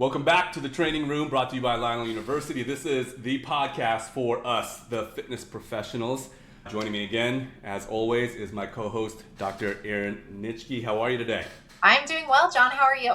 Welcome back to the training room brought to you by Lionel University. This is the podcast for us, the fitness professionals. Joining me again, as always, is my co-host, Dr. Erin Nitschke. How are you today? I'm doing well, John. How are you?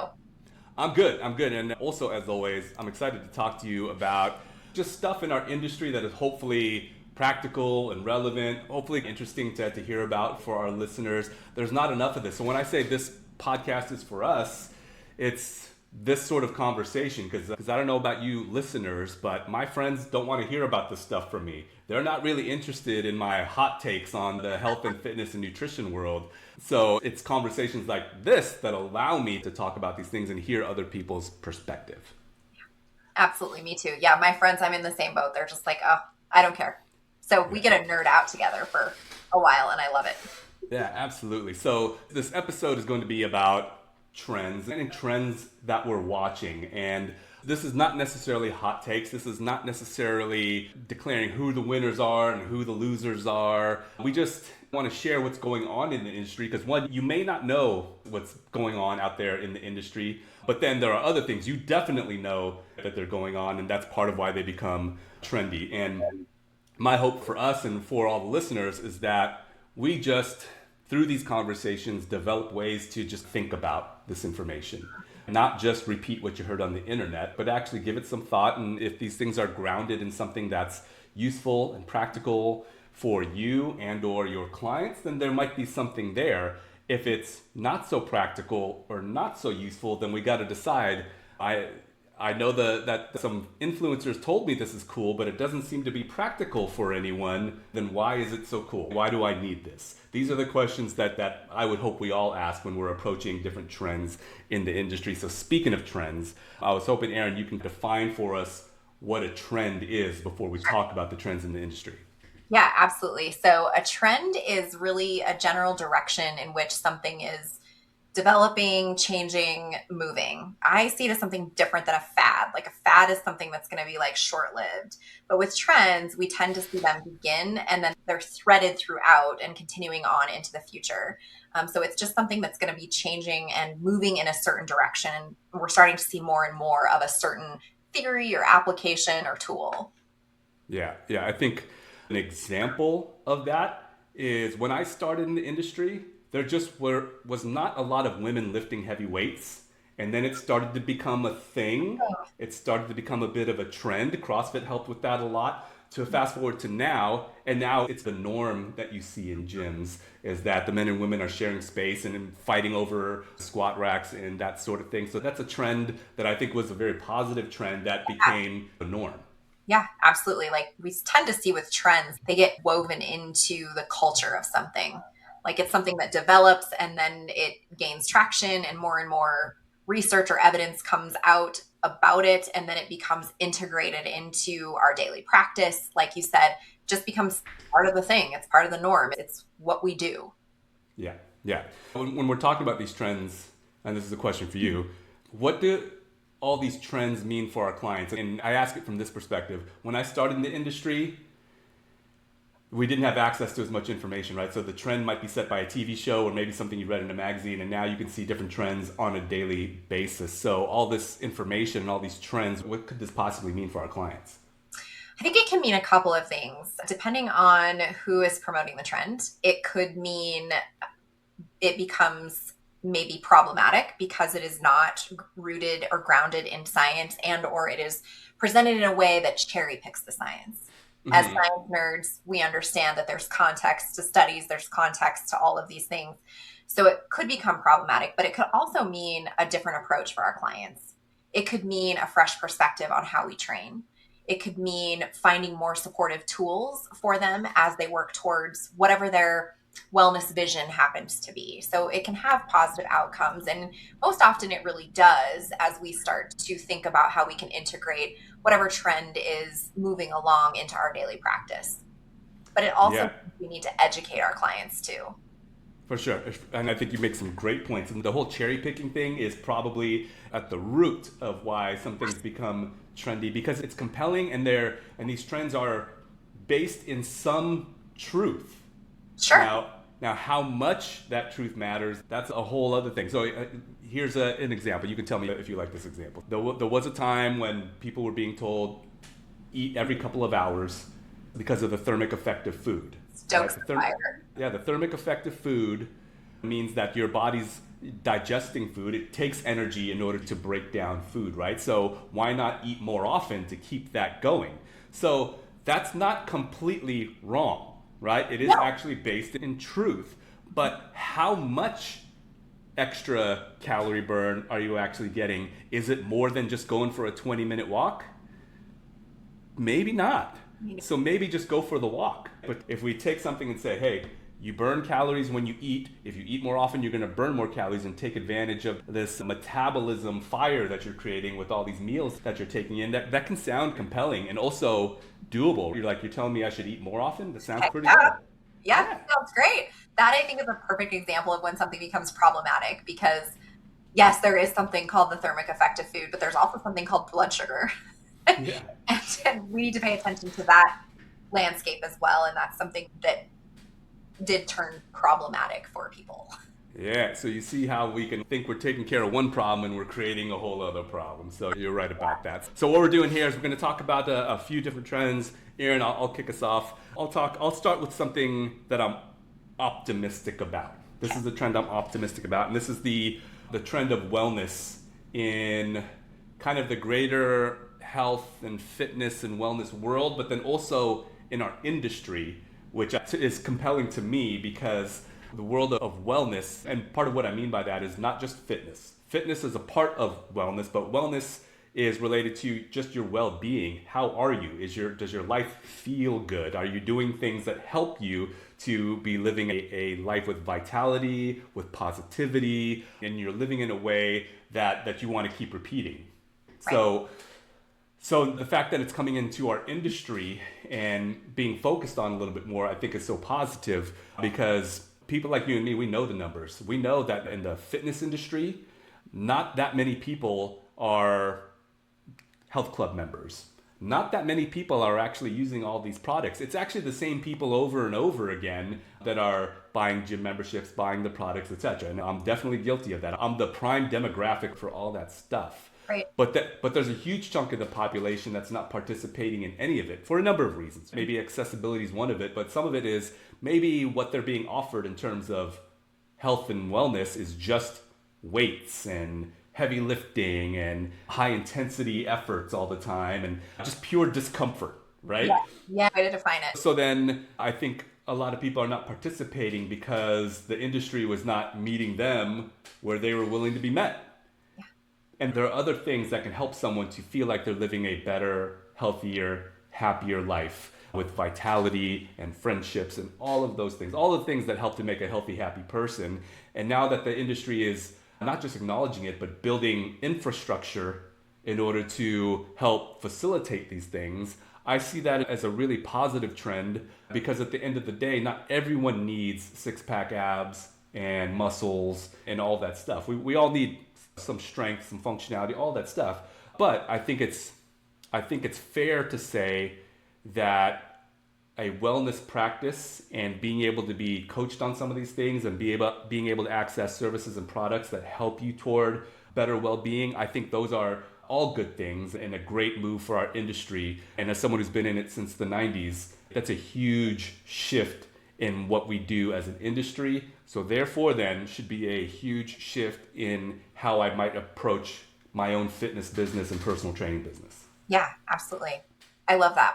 I'm good. And also, as always, I'm excited to talk to you about just stuff in our industry that is hopefully practical and relevant, hopefully interesting to hear about for our listeners. There's not enough of this. So when I say this podcast is for us, it's this sort of conversation, because I don't know about you listeners, but my friends don't want to hear about this stuff from me. They're not really interested in my hot takes on the health and fitness and nutrition world. So it's conversations like this that allow me to talk about these things and hear other people's perspective. Absolutely, me too. Yeah, my friends, I'm in the same boat. They're just like, oh, I don't care. So we get to nerd out together for a while, and I love it. Yeah, absolutely. So this episode is going to be about trends and trends that we're watching. And this is not necessarily hot takes. This is not necessarily declaring who the winners are and who the losers are. We just want to share what's going on in the industry because, one, you may not know what's going on out there in the industry, but then there are other things you definitely know that they're going on, and that's part of why they become trendy. And my hope for us and for all the listeners is that we just, through these conversations, develop ways to just think about this information. Not just repeat what you heard on the internet, but actually give it some thought. And if these things are grounded in something that's useful and practical for you and or your clients, then there might be something there. If it's not so practical or not so useful, then we got to decide. I know that some influencers told me this is cool, but it doesn't seem to be practical for anyone. Then why is it so cool? Why do I need this? These are the questions that I would hope we all ask when we're approaching different trends in the industry. So speaking of trends, I was hoping, Erin, you can define for us what a trend is before we talk about the trends in the industry. Yeah, absolutely. So a trend is really a general direction in which something is developing, changing, moving. I see it as something different than a fad. Like a fad is something that's going to be like short-lived. But with trends, we tend to see them begin and then they're threaded throughout and continuing on into the future. So it's just something that's going to be changing and moving in a certain direction. We're starting to see more and more of a certain theory or application or tool. Yeah. I think an example of that is when I started in the industry, there just was not a lot of women lifting heavy weights. And then it started to become a thing. It started to become a bit of a trend. CrossFit helped with that a lot. To fast forward to now, and now it's the norm that you see in gyms, is that the men and women are sharing space and fighting over squat racks and that sort of thing. So that's a trend that I think was a very positive trend that became the norm. Yeah, absolutely. Like we tend to see with trends, they get woven into the culture of something. Like it's something that develops and then it gains traction and more research or evidence comes out about it. And then it becomes integrated into our daily practice. Like you said, just becomes part of the thing. It's part of the norm. It's what we do. Yeah. When we're talking about these trends, and this is a question for you, what do all these trends mean for our clients? And I ask it from this perspective. When I started in the industry, we didn't have access to as much information, right? So the trend might be set by a TV show or maybe something you read in a magazine, and now you can see different trends on a daily basis. So all this information and all these trends, what could this possibly mean for our clients? I think it can mean a couple of things. Depending on who is promoting the trend, it could mean it becomes maybe problematic because it is not rooted or grounded in science and or it is presented in a way that cherry picks the science. As science nerds, we understand that there's context to studies, there's context to all of these things. So it could become problematic, but it could also mean a different approach for our clients. It could mean a fresh perspective on how we train. It could mean finding more supportive tools for them as they work towards whatever their wellness vision happens to be. So it can have positive outcomes. And most often it really does as we start to think about how we can integrate whatever trend is moving along into our daily practice. But it also, we need to educate our clients too. For sure. And I think you make some great points. And the whole cherry picking thing is probably at the root of why some things become trendy, because it's compelling and these trends are based in some truth. Sure. Now, Now, how much that truth matters, that's a whole other thing. So here's an example. You can tell me if you like this example. There was a time when people were being told, eat every couple of hours because of the thermic effect of food. Right? Stokes the fire. Yeah, the thermic effect of food means that your body's digesting food. It takes energy in order to break down food, right? So why not eat more often to keep that going? So that's not completely wrong, right? It is actually based in truth. But how much extra calorie burn are you actually getting? Is it more than just going for a 20-minute walk? Maybe not. So maybe just go for the walk. But if we take something and say, hey, you burn calories when you eat. If you eat more often, you're going to burn more calories and take advantage of this metabolism fire that you're creating with all these meals that you're taking in. That can sound compelling and also doable. You're telling me I should eat more often? That sounds pretty good. Yeah, sounds great. That I think is a perfect example of when something becomes problematic because yes, there is something called the thermic effect of food, but there's also something called blood sugar. Yeah. And we need to pay attention to that landscape as well. And that's something that did turn problematic for people. Yeah, so you see how we can think we're taking care of one problem and we're creating a whole other problem. So you're right about that. So what we're doing here is we're going to talk about a few different trends. Erin, I'll kick us off. I'll start with something that I'm optimistic about. This is the trend I'm optimistic about, and this is the trend of wellness in kind of the greater health and fitness and wellness world, but then also in our industry, which is compelling to me because the world of wellness, and part of what I mean by that is not just fitness. Fitness is a part of wellness, but wellness is related to just your well-being. How are you? Does your life feel good? Are you doing things that help you to be living a life with vitality, with positivity, and you're living in a way that you want to keep repeating? Right. So the fact that it's coming into our industry and being focused on a little bit more, I think is so positive because people like you and me, we know the numbers. We know that in the fitness industry, not that many people are health club members. Not that many people are actually using all these products. It's actually the same people over and over again that are buying gym memberships, buying the products, etc. And I'm definitely guilty of that. I'm the prime demographic for all that stuff. Right. But there's a huge chunk of the population that's not participating in any of it for a number of reasons. Maybe accessibility is one of it, but some of it is maybe what they're being offered in terms of health and wellness is just weights and heavy lifting and high intensity efforts all the time and just pure discomfort, right? Yeah, way to define it. So then I think a lot of people are not participating because the industry was not meeting them where they were willing to be met. And there are other things that can help someone to feel like they're living a better, healthier, happier life with vitality and friendships and all of those things, all the things that help to make a healthy, happy person. And now that the industry is not just acknowledging it, but building infrastructure in order to help facilitate these things, I see that as a really positive trend because at the end of the day, not everyone needs six-pack abs and muscles and all that stuff. We all need some strength, some functionality, all that stuff. But I think it's fair to say that a wellness practice and being able to be coached on some of these things and being able to access services and products that help you toward better well-being, I think those are all good things and a great move for our industry. And as someone who's been in it since the 90s, that's a huge shift in what we do as an industry. So therefore then should be a huge shift in how I might approach my own fitness business and personal training business. Yeah, absolutely. I love that.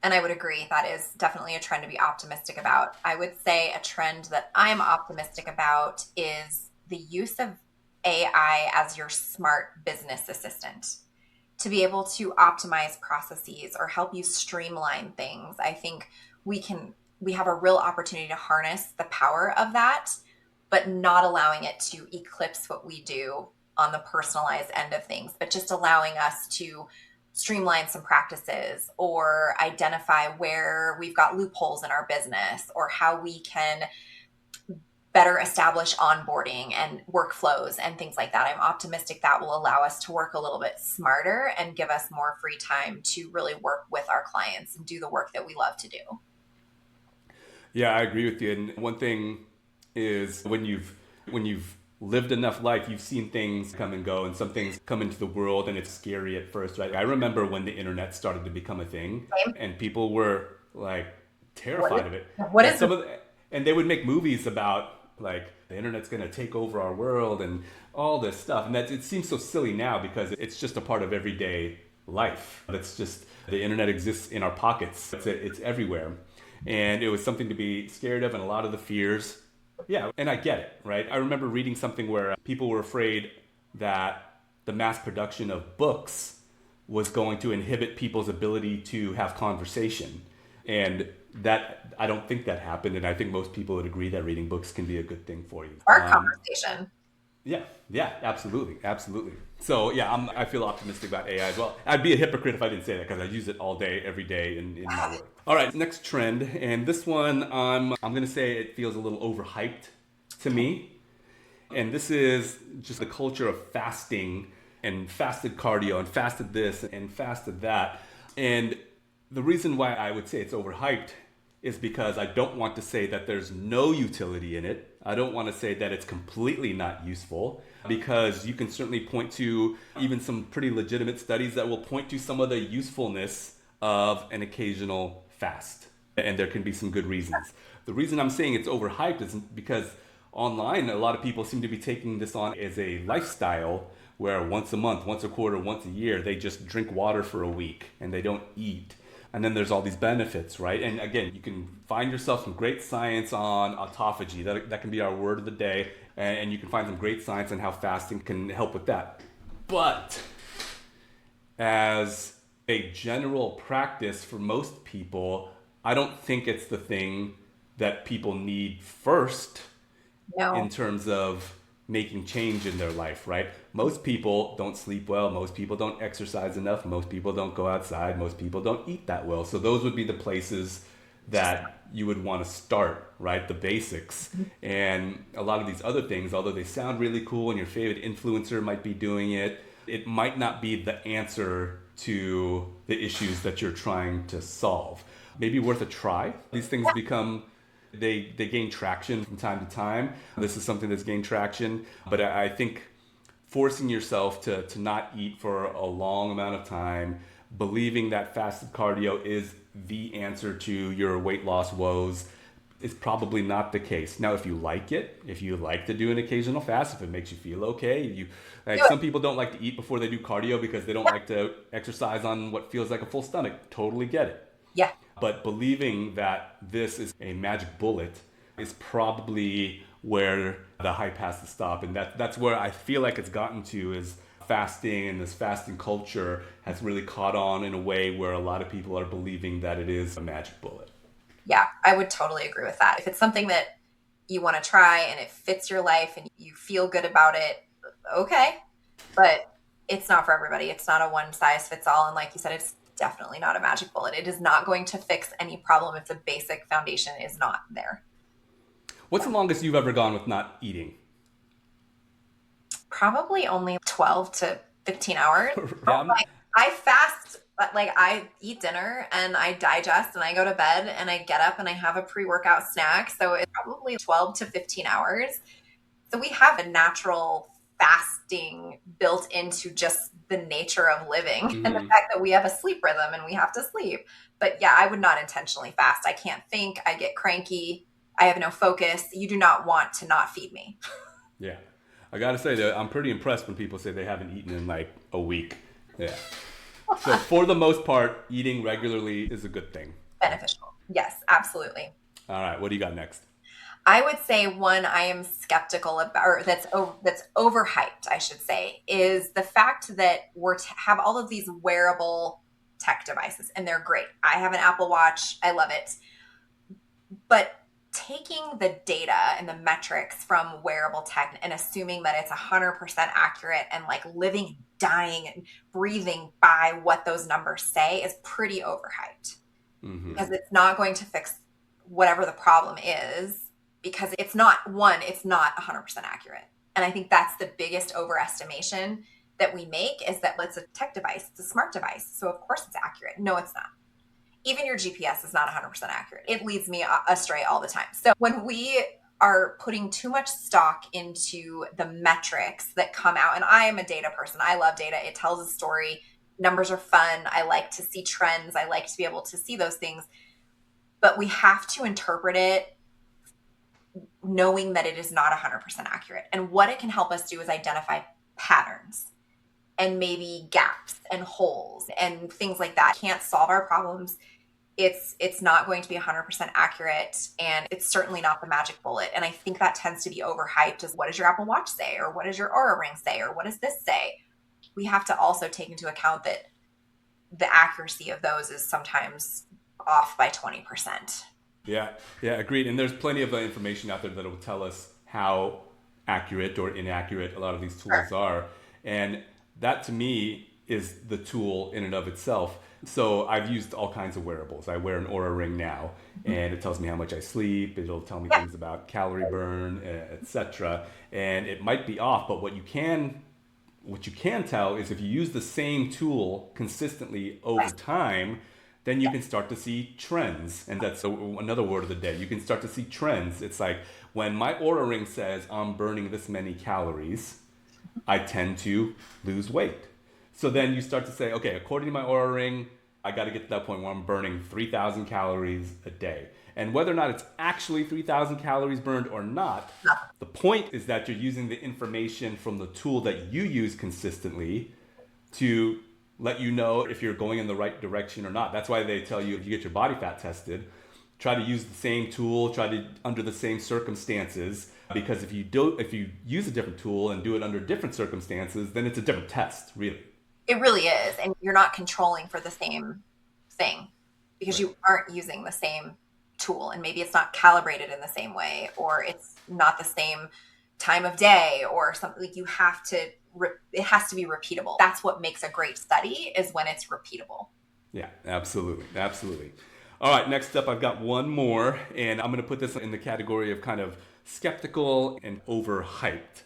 And I would agree that is definitely a trend to be optimistic about. I would say a trend that I'm optimistic about is the use of AI as your smart business assistant to be able to optimize processes or help you streamline things. I think we have a real opportunity to harness the power of that, but not allowing it to eclipse what we do on the personalized end of things, but just allowing us to streamline some practices or identify where we've got loopholes in our business or how we can better establish onboarding and workflows and things like that. I'm optimistic that will allow us to work a little bit smarter and give us more free time to really work with our clients and do the work that we love to do. Yeah, I agree with you. And one thing is when you've lived enough life, you've seen things come and go, and some things come into the world, and it's scary at first, right? I remember when the internet started to become a thing, Same. and people were like terrified of it, What and is and they would make movies about like the internet's going to take over our world and all this stuff, and that it seems so silly now because it's just a part of everyday life. That's just the internet exists in our pockets. It's everywhere, and it was something to be scared of, and a lot of the fears. Yeah, and I get it, right? I remember reading something where people were afraid that the mass production of books was going to inhibit people's ability to have conversation. And that, I don't think that happened. And I think most people would agree that reading books can be a good thing for you. our conversation? Yeah, absolutely, absolutely. So yeah, I feel optimistic about AI as well. I'd be a hypocrite if I didn't say that because I use it all day, every day in my work. All right, next trend, and this one I'm gonna say it feels a little overhyped to me, and this is just the culture of fasting and fasted cardio and fasted this and fasted that, and the reason why I would say it's overhyped is because I don't want to say that there's no utility in it. I don't want to say that it's completely not useful because you can certainly point to even some pretty legitimate studies that will point to some of the usefulness of an occasional fast. And there can be some good reasons. The reason I'm saying it's overhyped is because online, a lot of people seem to be taking this on as a lifestyle where once a month, once a quarter, once a year, they just drink water for a week and they don't eat. And then there's all these benefits, right? And again, you can find yourself some great science on autophagy. That can be our word of the day. And you can find some great science on how fasting can help with that. But as a general practice for most people, I don't think it's the thing that people need first in terms of making change in their life, right? Most people don't sleep well. Most people don't exercise enough. Most people don't go outside. Most people don't eat that well. So those would be the places that you would want to start, right? The basics. And a lot of these other things, although they sound really cool and your favorite influencer might be doing it, it might not be the answer to the issues that you're trying to solve. Maybe worth a try. These things they gain traction from time to time. This is something that's gained traction, but I think forcing yourself to not eat for a long amount of time, believing that fasted cardio is the answer to your weight loss woes is probably not the case. Now, if you like it, if you like to do an occasional fast, if it makes you feel okay, some people don't like to eat before they do cardio because they don't like to exercise on what feels like a full stomach. Totally get it. Yeah. But believing that this is a magic bullet is probably where the hype has to stop. And that's where I feel like it's gotten to is fasting, and this fasting culture has really caught on in a way where a lot of people are believing that it is a magic bullet. Yeah, I would totally agree with that. If it's something that you want to try and it fits your life and you feel good about it, okay. But it's not for everybody. It's not a one size fits all. And like you said, it's definitely not a magic bullet. It is not going to fix any problem if the basic foundation is not there. What's the longest you've ever gone with not eating? Probably only 12 to 15 hours. Yeah, I fast, but like I eat dinner and I digest and I go to bed and I get up and I have a pre-workout snack. So it's probably 12 to 15 hours. So we have a natural fasting built into just the nature of living and the fact that we have a sleep rhythm and we have to sleep. But yeah, I would not intentionally fast. I can't think. I get cranky. I have no focus. You do not want to not feed me. Yeah. I got to say that I'm pretty impressed when people say they haven't eaten in like a week. Yeah. So for the most part, eating regularly is a good thing. Beneficial. Yes, absolutely. All right. What do you got next? I would say one I am skeptical about, or that's overhyped, I should say, is the fact that we're have all of these wearable tech devices, and they're great. I have an Apple Watch. I love it. But taking the data and the metrics from wearable tech and assuming that it's 100% accurate and like living, dying, and breathing by what those numbers say is pretty overhyped. Because it's not going to fix whatever the problem is, because it's not 100% accurate. And I think that's the biggest overestimation that we make, is that it's a tech device, it's a smart device. So of course it's accurate. No, it's not. Even your GPS is not 100% accurate. It leads me astray all the time. So when we are putting too much stock into the metrics that come out. And I am a data person. I love data. It tells a story. Numbers are fun. I like to see trends. I like to be able to see those things. But we have to interpret it knowing that it is not 100% accurate. And what it can help us do is identify patterns and maybe gaps and holes and things like that. Can't solve our problems. It's not going to be 100% accurate, and it's certainly not the magic bullet. And I think that tends to be overhyped. Is what does your Apple Watch say, or what does your Aura Ring say, or what does this say? We have to also take into account that the accuracy of those is sometimes off by 20%. Yeah, agreed. And there's plenty of information out there that will tell us how accurate or inaccurate a lot of these tools are. And that to me is the tool in and of itself. So I've used all kinds of wearables. I wear an Aura Ring now, and it tells me how much I sleep. It'll tell me things about calorie burn, etc. And it might be off, but what you can tell is if you use the same tool consistently over time, then you can start to see trends. And that's another word of the day. You can start to see trends. It's like when my Aura Ring says I'm burning this many calories, I tend to lose weight. So then you start to say, okay, according to my Aura Ring, I got to get to that point where I'm burning 3,000 calories a day. And whether or not it's actually 3,000 calories burned or not, the point is that you're using the information from the tool that you use consistently to let you know if you're going in the right direction or not. That's why they tell you if you get your body fat tested, try to use the same tool, under the same circumstances. Because if you use a different tool and do it under different circumstances, then it's a different test, really. It really is. And you're not controlling for the same thing because you aren't using the same tool, and maybe it's not calibrated in the same way, or it's not the same time of day or something. Like it has to be repeatable. That's what makes a great study, is when it's repeatable. Yeah, absolutely. All right, next up, I've got one more, and I'm going to put this in the category of kind of skeptical and overhyped.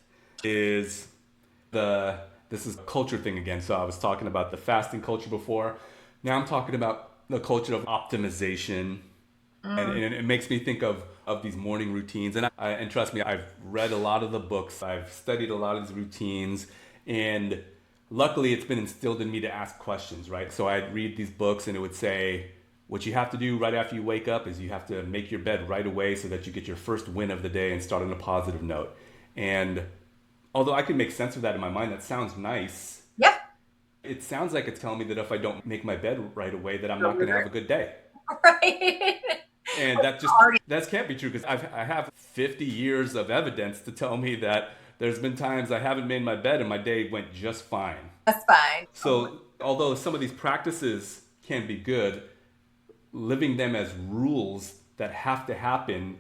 This is a culture thing again. So I was talking about the fasting culture before. Now I'm talking about the culture of optimization. And it makes me think of these morning routines. And trust me, I've read a lot of the books. I've studied a lot of these routines. And luckily, it's been instilled in me to ask questions, right? So I'd read these books and it would say, what you have to do right after you wake up is you have to make your bed right away so that you get your first win of the day and start on a positive note. And although I can make sense of that in my mind, that sounds nice. Yeah. It sounds like it's telling me that if I don't make my bed right away, that I'm not going to have a good day. Right. And that can't be true, because I have 50 years of evidence to tell me that there's been times I haven't made my bed and my day went just fine. That's fine. So although some of these practices can be good, living them as rules that have to happen,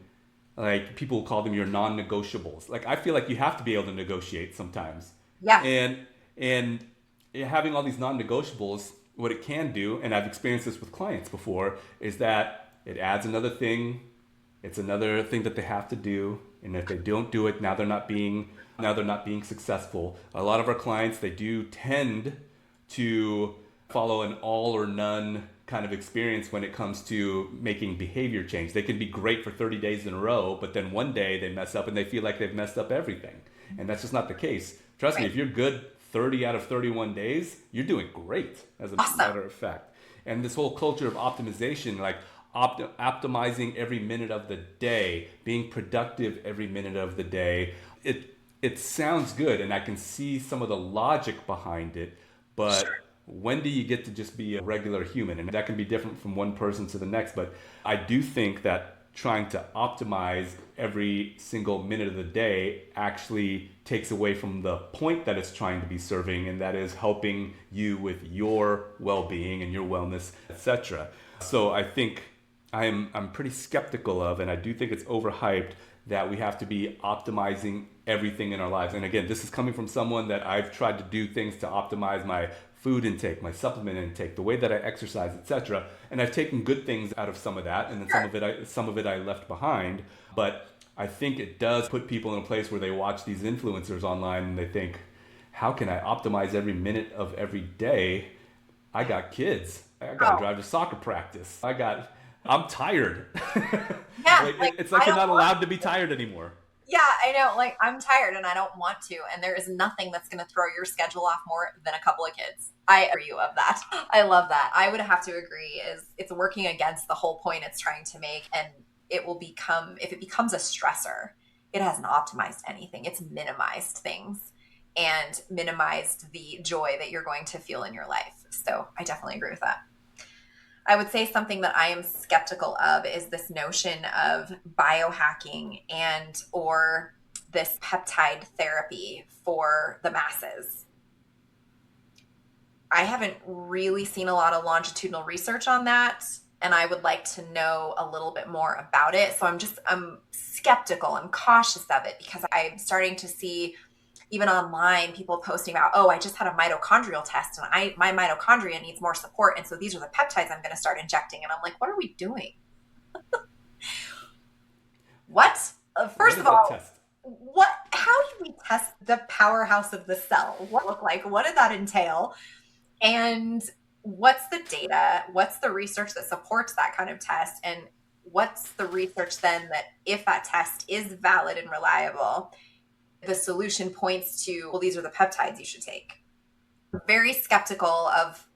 like people call them your non-negotiables. Like I feel like you have to be able to negotiate sometimes. Yeah. And having all these non-negotiables, what it can do, and I've experienced this with clients before, is that it adds another thing. It's another thing that they have to do. And if they don't do it, now they're not being successful. A lot of our clients, they do tend to follow an all or none kind of experience when it comes to making behavior change. They can be great for 30 days in a row, but then one day they mess up and they feel like they've messed up everything. And that's just not the case. Trust me, if you're good 30 out of 31 days, you're doing great, as a matter of fact. And this whole culture of optimization, like optimizing every minute of the day, being productive every minute of the day, it sounds good, and I can see some of the logic behind it, but when do you get to just be a regular human? And that can be different from one person to the next, but I do think that trying to optimize every single minute of the day actually takes away from the point that it's trying to be serving, and that is helping you with your well-being and your wellness, etc. So I think I'm pretty skeptical of, and I do think it's overhyped, that we have to be optimizing everything in our lives. And again, this is coming from someone that I've tried to do things to optimize my food intake, my supplement intake, the way that I exercise, etc. And I've taken good things out of some of that, and then some of it I left behind. But I think it does put people in a place where they watch these influencers online and they think, how can I optimize every minute of every day? I got kids. I got to drive to soccer practice. I got I'm tired. Yeah, Like like it's I like you're don't not want allowed to to. be tired anymore. Yeah, I know. Like I'm tired and I don't want to. And there is nothing that's going to throw your schedule off more than a couple of kids. I agree of that. I love that. I would have to agree. Is it's working against the whole point it's trying to make, and it will become if it becomes a stressor, it hasn't optimized anything. It's minimized things and minimized the joy that you're going to feel in your life. So I definitely agree with that. I would say something that I am skeptical of is this notion of biohacking and or this peptide therapy for the masses. I haven't really seen a lot of longitudinal research on that, and I would like to know a little bit more about it. So I'm skeptical, I'm cautious of it because I'm starting to see even online people posting about, oh, I just had a mitochondrial test and my mitochondria needs more support, and so these are the peptides I'm going to start injecting. And I'm like, what are we doing? What? What First is of that all, test? what? How did we test the powerhouse of the cell? What look like? What did that entail? And what's the data? What's the research that supports that kind of test? And what's the research then that if that test is valid and reliable, the solution points to, well, these are the peptides you should take. Very skeptical of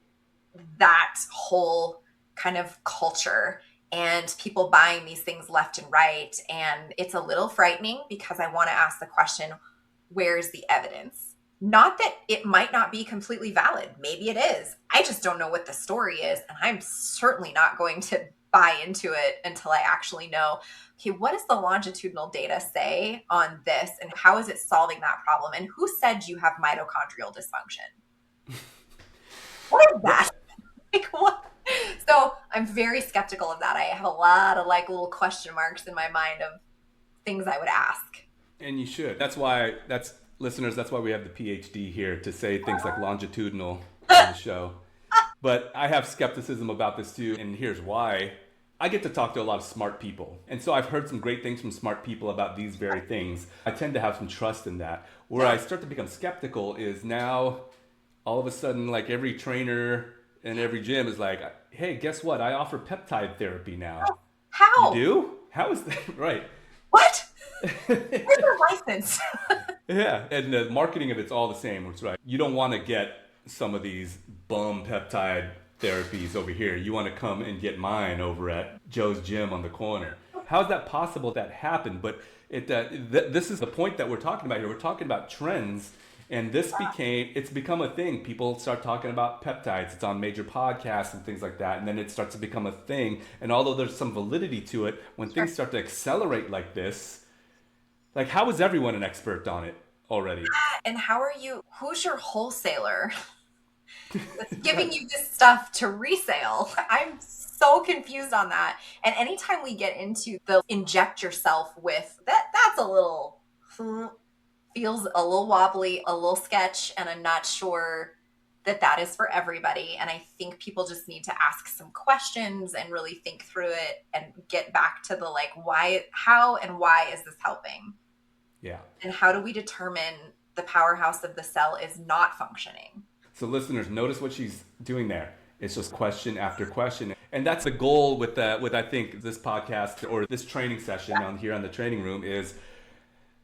that whole kind of culture and people buying these things left and right. And it's a little frightening because I want to ask the question, where's the evidence? Not that it might not be completely valid. Maybe it is. I just don't know what the story is. And I'm certainly not going to buy into it until I actually know, okay, what does the longitudinal data say on this? And how is it solving that problem? And who said you have mitochondrial dysfunction? What is that? Like what? So I'm very skeptical of that. I have a lot of like little question marks in my mind of things I would ask. And you should. That's why, that's listeners, that's why we have the PhD here to say things like longitudinal on the show. But I have skepticism about this too, and here's why. I get to talk to a lot of smart people. And so I've heard some great things from smart people about these very things. I tend to have some trust in that. Where I start to become skeptical is now all of a sudden, like every trainer in every gym is like, hey, guess what? I offer peptide therapy now. You How? do? How is that? Right. What? Where's your license? Yeah, and the marketing of it's all the same. It's right. You don't want to get some of these bum peptide therapies over here. You want to come and get mine over at Joe's Gym on the corner. How is that possible that happened? But this is the point that we're talking about here. We're talking about trends, and it's become a thing. People start talking about peptides. It's on major podcasts and things like that, and then it starts to become a thing. And although there's some validity to it, when things start to accelerate like this, like, how is everyone an expert on it already? And how are you? Who's your wholesaler that's giving Right. you this stuff to resale? I'm so confused on that. And anytime we get into the inject yourself with that, that's a little feels a little wobbly, a little sketch, and I'm not sure that that is for everybody. And I think people just need to ask some questions and really think through it and get back to the like, why, how, and why is this helping? Yeah. And how do we determine the powerhouse of the cell is not functioning? So listeners, notice what she's doing there. It's just question after question. And that's the goal with I think this podcast or this training session on here on the training room is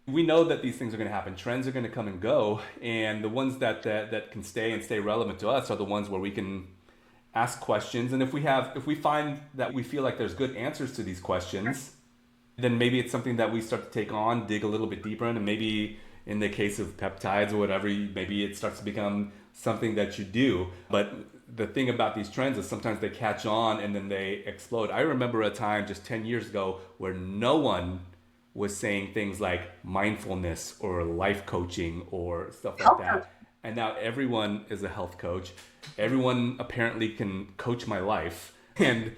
we know that these things are going to happen. Trends are going to come and go, and the ones that can stay and stay relevant to us are the ones where we can ask questions. And if we find that we feel like there's good answers to these questions, then maybe it's something that we start to take on, dig a little bit deeper in, and maybe in the case of peptides or whatever, maybe it starts to become something that you do. But the thing about these trends is sometimes they catch on and then they explode. I remember a time just 10 years ago where no one was saying things like mindfulness or life coaching or stuff like that. And now everyone is a health coach. Everyone apparently can coach my life. And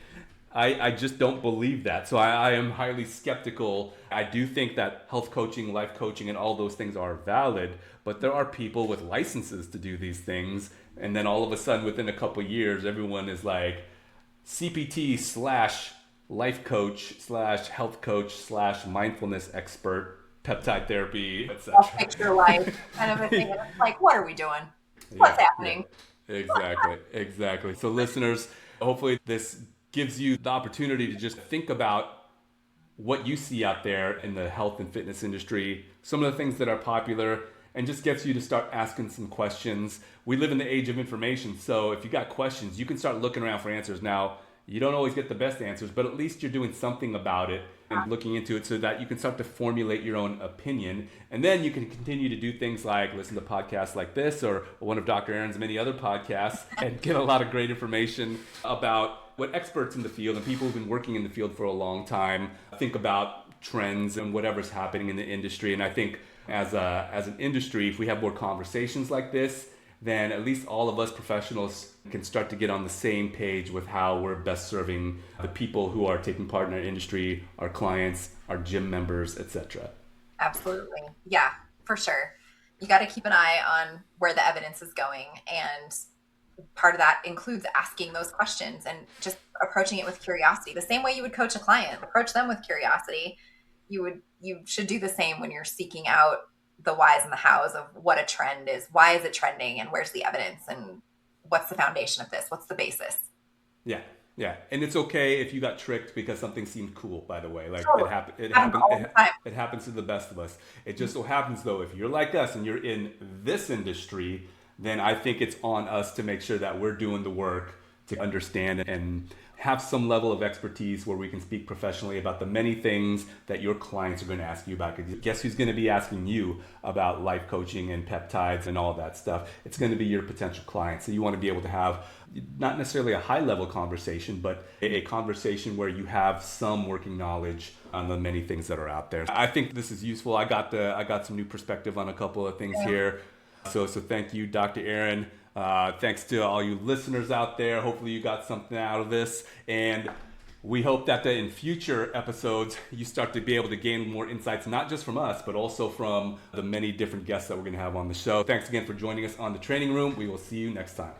I just don't believe that. So I am highly skeptical. I do think that health coaching, life coaching, and all those things are valid, but there are people with licenses to do these things. And then all of a sudden, within a couple of years, everyone is like CPT slash life coach slash health coach slash mindfulness expert, peptide therapy, I'll etc. fix your life kind of a thing. And it's like, what are we doing? What's happening? Exactly. So listeners, hopefully this gives you the opportunity to just think about what you see out there in the health and fitness industry, some of the things that are popular, and just gets you to start asking some questions. We live in the age of information, so if you got questions, you can start looking around for answers. Now, you don't always get the best answers, but at least you're doing something about it and looking into it so that you can start to formulate your own opinion. And then you can continue to do things like listen to podcasts like this or one of Dr. Erin's many other podcasts and get a lot of great information about what experts in the field and people who've been working in the field for a long time think about trends and whatever's happening in the industry. And I think as an industry, if we have more conversations like this, then at least all of us professionals can start to get on the same page with how we're best serving the people who are taking part in our industry, our clients, our gym members, etc. Absolutely. Yeah, for sure. You got to keep an eye on where the evidence is going. And part of that includes asking those questions and just approaching it with curiosity. The same way you would coach a client, approach them with curiosity. You should do the same when you're seeking out the whys and the hows of what a trend is. Why is it trending, and where's the evidence, and what's the foundation of this? What's the basis? Yeah. And it's okay if you got tricked because something seemed cool, by the way. Like Totally. it happens to the best of us. It just so happens though, if you're like us and you're in this industry, then I think it's on us to make sure that we're doing the work to understand and have some level of expertise where we can speak professionally about the many things that your clients are going to ask you about. Because guess who's going to be asking you about life coaching and peptides and all that stuff? It's going to be your potential clients. So you want to be able to have not necessarily a high level conversation, but a conversation where you have some working knowledge on the many things that are out there. I think this is useful. I got some new perspective on a couple of things here. So thank you, Dr. Erin. Thanks to all you listeners out there. Hopefully you got something out of this. And we hope that in future episodes, you start to be able to gain more insights, not just from us, but also from the many different guests that we're going to have on the show. Thanks again for joining us on The Training Room. We will see you next time.